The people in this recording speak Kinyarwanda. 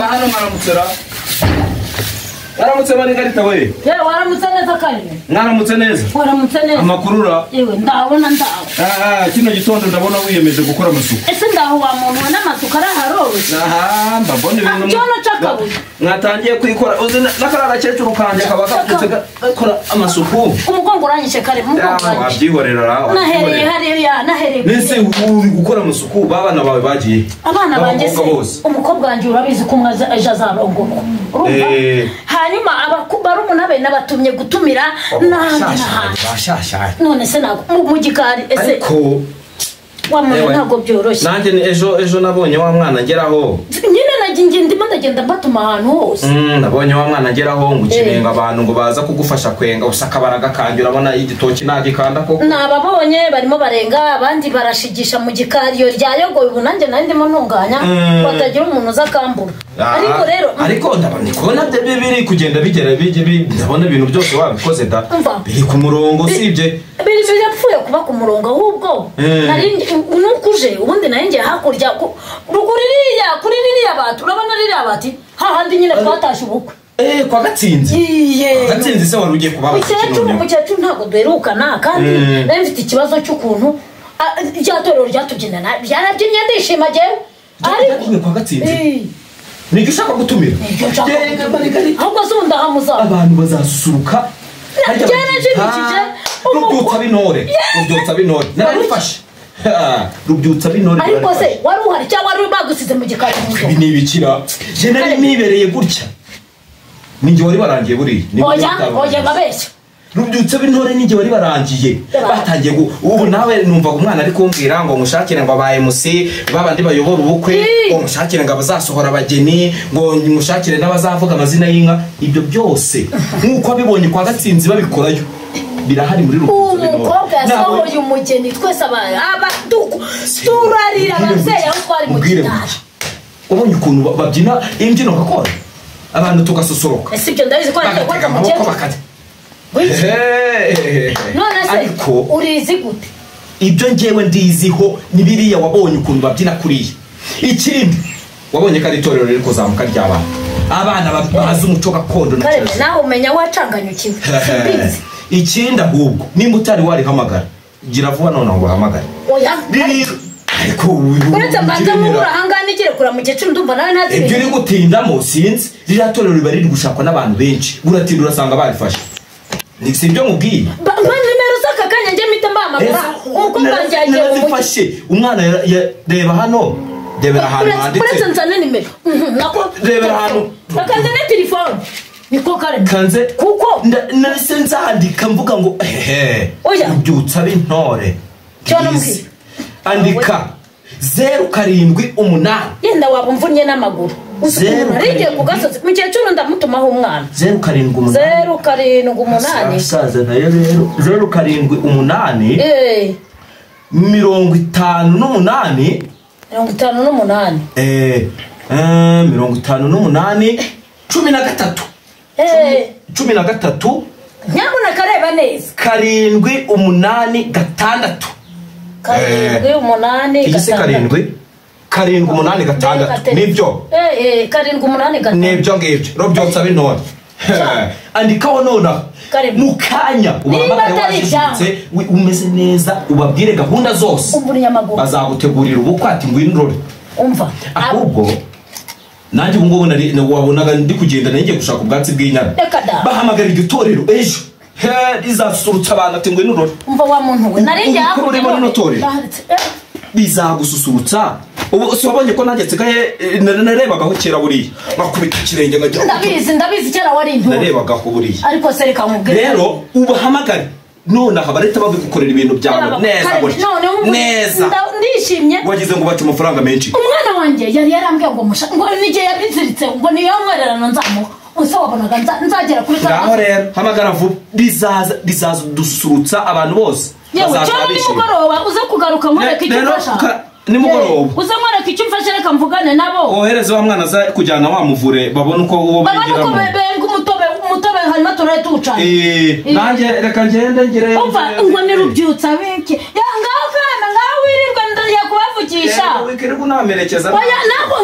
hano mwaramutse waramutse bari garita we waramutse neza kare mwaramutse neza waramutse neza amakurura yewe ndabona kino gitondo ndabona wiyemeje gukora amasuku ese ndaho wa muntu n'amasuku araharose mbabone ibintu cyono cakabuye mwatangiye kwikora uzi nakarara cecuru kanje kabagafite gakora amasuku umugongo uranyishe kare umugongo wabyihorera raho nahereye nese uri gukora amasuku babana bawe bagiye abana banjye se umukobwa wanje urabizi ko mwaza ejo azarongorwa hanyuma abakubara umunabe nabatumye gutumira bashashya none se nago mu gikari ese ko wamwana ntago byoroshye nanjye ejo nabonye wa mwana ngeraho nyine ndimo ndagenda mbatuma ahantu hose nabonye wa mwana ngeraho ngo kirenga abantu ngo baza kugufasha kwenga usakabaraga kandi urabona igitoki nagikanda koko nababonye barimo barenga abandi barashigisha mu gikari yo ryayogoye ubu nanjye nari ndimo ntunganya batagira umuntu uza kambura ariko rero ariko ndabona ko nabyo biri kugenda bigera ndabona ibintu byose wabikoze da biri ku murongo sibye biri yapfuye kuba ku murongo ahubwo nari nukuje ubundi nari ngiye hakurya ruguririya kuri ririya batu urabona ririya bati hahandi nyine twatashe ubukwe kwa gatsinzi se wari ugiye kubaba mukecuru ntabwo duherukana kandi nari mfite ikibazo cy'ukuntu rya torero ryatubyinana byarabyinnye ndishima jewe ariko kwa gatsinzi niki ushaka gutumira ahubwo se ubundi ahamuza abantu bazasusuruka rubyutsa binore narabifashe rubyutsa binore ariko se wari uhari cyangwa wari bagusize mu gikari ibi ni ibikira je nari nibereye gutya ninjye wari barangiye buri oya babeshya rubyutsa binore ninjye wari barangiye batangiye ubu nawe numva umwana ari kumbwira ngo mushakire ngo abaye musi babandi bayobora ubukwe ngo mushakire ngo abazasohora abageni ngo mushakire n'abazavuga amazina y'inka ibyo byose nkuko abibonye kwa gatsinzi babikorayo birahari muri rubyutsa binore umukobwa yasohoye umugeni twese abaduku turarira abavyeyi aho twari mu gitari ubonye ukuntu babyina imbyino gakondo abantu tugasosoroka ese ibyo ndabizi ko ari kwaza mu cyeto none se urizi gute ibyo ngewe ndiziho ni biriya wabonye ukuntu babyina kuriya ikindi wabonye ko ari itorero riri kuzamuka ry'abana abana bazi umuco gakondo nawe umenya wacanganyukiwe ikindi ahubwo nimba utari warihamagara gira vuba none ngo uhamagare ariko uretse mbanza mubura ahangana nigire kura mukecuru ndumva nawe ntazi ibyo uri gutindamo sinzi ririya torero riba riri gushakwa n'abantu benshi uratinda urasanga barifashe si ibyo mubwiye nimero z'aka kanya njye mpita mbahamagara umukobwa wanjye yagiye mu mujyi umwana reba hano rebera ahantu handitse uretse nzane nimero rebera ahantu bakanzane telefone niko kare kanze kuko nahise nzandika mvuga ngo rubyutsa b'intore andika 078 yenda waba mvunye n'amaguru arigiye ku gasozi mukecuru ndamutumaho umwana 078 saza nayo rero 078 58 13 nyabuna kareba neza 786 786 nibyo 786 nibyo ngibyo rubyutsa binone andikaho nona mukanya ubamagare washishitse umeze neza ubabwire gahunda zose bazagutegurira ubukwe ati ngwino umva ahubwo nanjye ubu ngubu wabonaga ndi kugenda nanjye gushaka ubwatsi bw'inyana bahamagara igitorero ejo rizasurutsa abantu ati ngwino umva wa muntu we narinjye hakurya bizagususurutsa ubu si wabonye ko nanjye nsigaye narebagaho kera buriya nakubita ikirenge nkagira ndabizi kera wari intu narebagaho buriya ariko se reka mubwire rero ubahamagare none aha bareta babigukorera ibintu byawe neza ndishimye wagize ngo bati amafaranga menshi umwana wanjye yari yarambwiye ngo n'igihe yabiziritse ngo niyo mwererano nzamuha usa wabonaga nzagera kuri ngaho rero hamagara vuba bizaza dusurutsa abantu bose yewe cyane nimugoroba uze kugaruka nkwereka icyo ufasha nimugoroba uze nkwereka icyo umfashe reka mvugane nabo ohereze wa mwana aza kujyana wamuvure babone uko uwo bigiramo benga umutobe hanyuma turaye tuwucana nanjye reka ngende ngire umva ngo ni rubyutsa biki ngaho kana ngaho wirirwa ndagiye wikere kunamerekeza oya nako